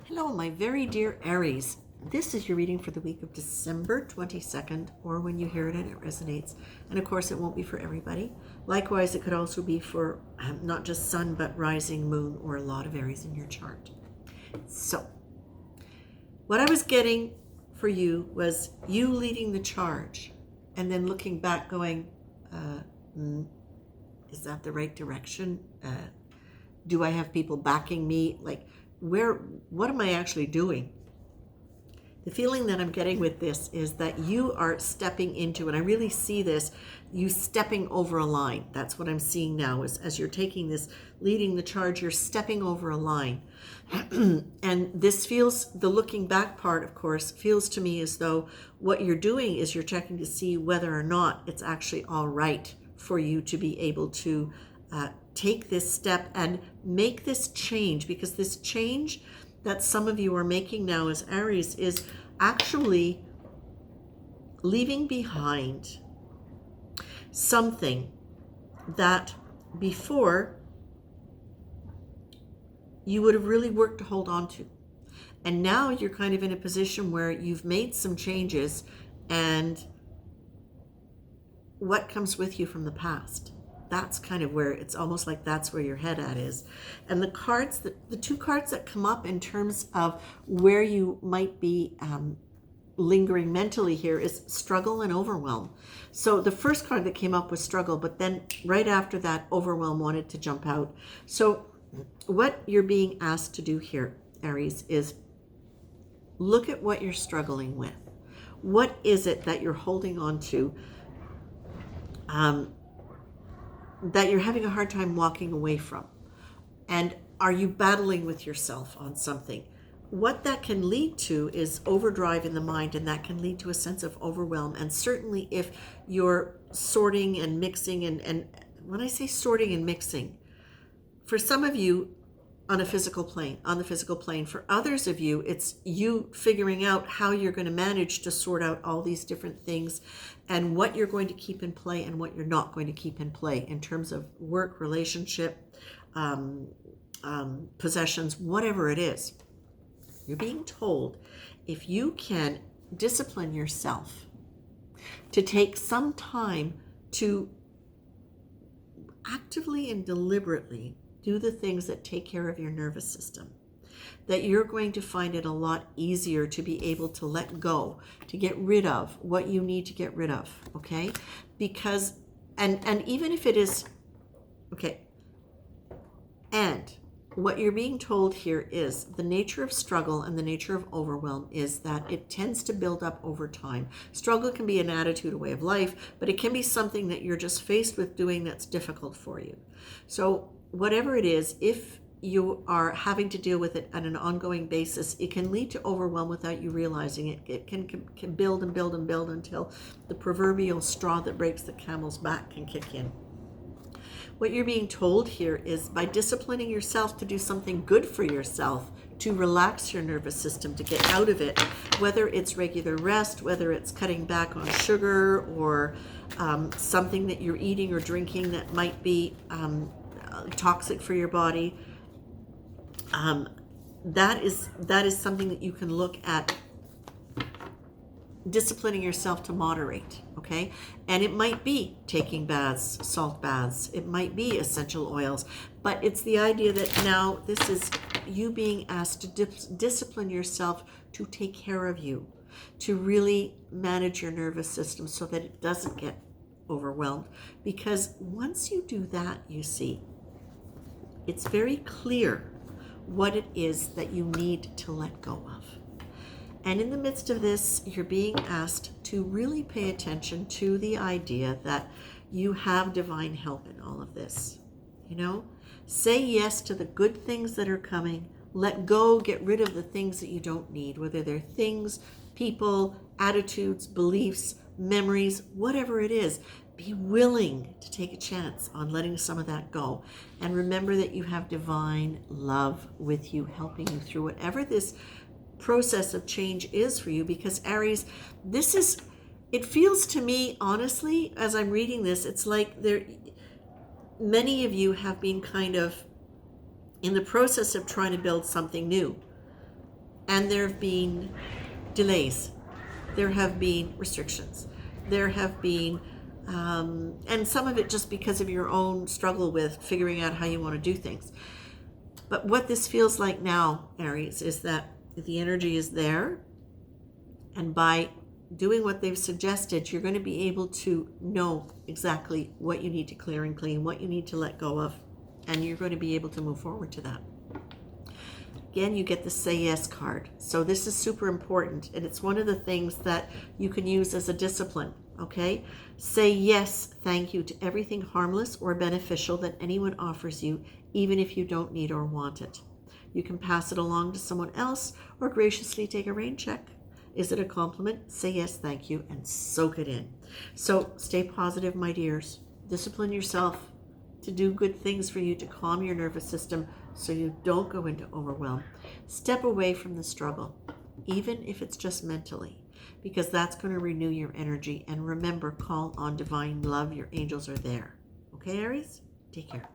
Hello, my very dear Aries. This is your reading for the week of December 22nd, or when you hear it and it resonates. And of course, it won't be for everybody. Likewise, it could also be for not just sun, but rising moon or a lot of Aries in your chart. So, what I was getting for you was you leading the charge and then looking back going, is that the right direction? Do I have people backing me? What am I actually doing? The feeling that I'm getting with this is that you are stepping into, and I really see this, you stepping over a line. That's what I'm seeing now as you're taking this, leading the charge, you're stepping over a line. And this feels, the looking back part, of course, feels to me as though what you're doing is you're checking to see whether or not it's actually all right for you to be able to take this step and make this change, because this change that some of you are making now as Aries is actually leaving behind something that before you would have really worked to hold on to. And now you're kind of in a position where you've made some changes, and what comes with you from the past? That's kind of where it's almost like that's where your head at is. And the cards, the two cards that come up in terms of where you might be lingering mentally here is struggle and overwhelm. So the first card that came up was struggle, but then right after that, overwhelm wanted to jump out. So what you're being asked to do here, Aries, is look at what you're struggling with. What is it that you're holding on to? That you're having a hard time walking away from? And are you battling with yourself on something? What that can lead to is overdrive in the mind, and that can lead to a sense of overwhelm. And certainly if you're sorting and mixing, and when I say sorting and mixing, for some of you on the physical plane, for others of you, it's you figuring out how you're going to manage to sort out all these different things and what you're going to keep in play and what you're not going to keep in play in terms of work, relationship, possessions, whatever it is. You're being told if you can discipline yourself to take some time to actively and deliberately do the things that take care of your nervous system, that you're going to find it a lot easier to be able to let go, to get rid of what you need to get rid of, okay? Because, and even if it is, okay, and what you're being told here is the nature of struggle and the nature of overwhelm is that it tends to build up over time. Struggle can be an attitude, a way of life, but it can be something that you're just faced with doing that's difficult for you. So whatever it is, if you are having to deal with it on an ongoing basis, it can lead to overwhelm without you realizing it. It can build and build and build until the proverbial straw that breaks the camel's back can kick in. What you're being told here is by disciplining yourself to do something good for yourself, to relax your nervous system, to get out of it, whether it's regular rest, whether it's cutting back on sugar, or something that you're eating or drinking that might be toxic for your body. That is something that you can look at, disciplining yourself to moderate, okay? And it might be taking baths, salt baths, it might be essential oils, but it's the idea that now this is you being asked to discipline yourself to take care of you, to really manage your nervous system so that it doesn't get overwhelmed. Because once you do that, you see, it's very clear what it is that you need to let go of. And in the midst of this, you're being asked to really pay attention to the idea that you have divine help in all of this. You know, say yes to the good things that are coming. Let go, get rid of the things that you don't need, whether they're things, people, attitudes, beliefs, memories, whatever it is. Be willing to take a chance on letting some of that go. And remember that you have divine love with you, helping you through whatever this process of change is for you. Because Aries, it feels to me, honestly, as I'm reading this, it's like many of you have been kind of in the process of trying to build something new. And there have been delays. There have been restrictions. There have been, and some of it just because of your own struggle with figuring out how you want to do things. But what this feels like now, Aries, is that the energy is there. And by doing what they've suggested, you're going to be able to know exactly what you need to clear and clean, what you need to let go of, and you're going to be able to move forward to that. Again, you get the Say Yes card. So this is super important, and it's one of the things that you can use as a discipline, okay? Say yes, thank you to everything harmless or beneficial that anyone offers you, even if you don't need or want it. You can pass it along to someone else or graciously take a rain check. Is it a compliment? Say yes, thank you, and soak it in. So stay positive, my dears. Discipline yourself to do good things for you to calm your nervous system so you don't go into overwhelm. Step away from the struggle, even if it's just mentally, because that's going to renew your energy. And remember, call on divine love. Your angels are there. Okay, Aries? Take care.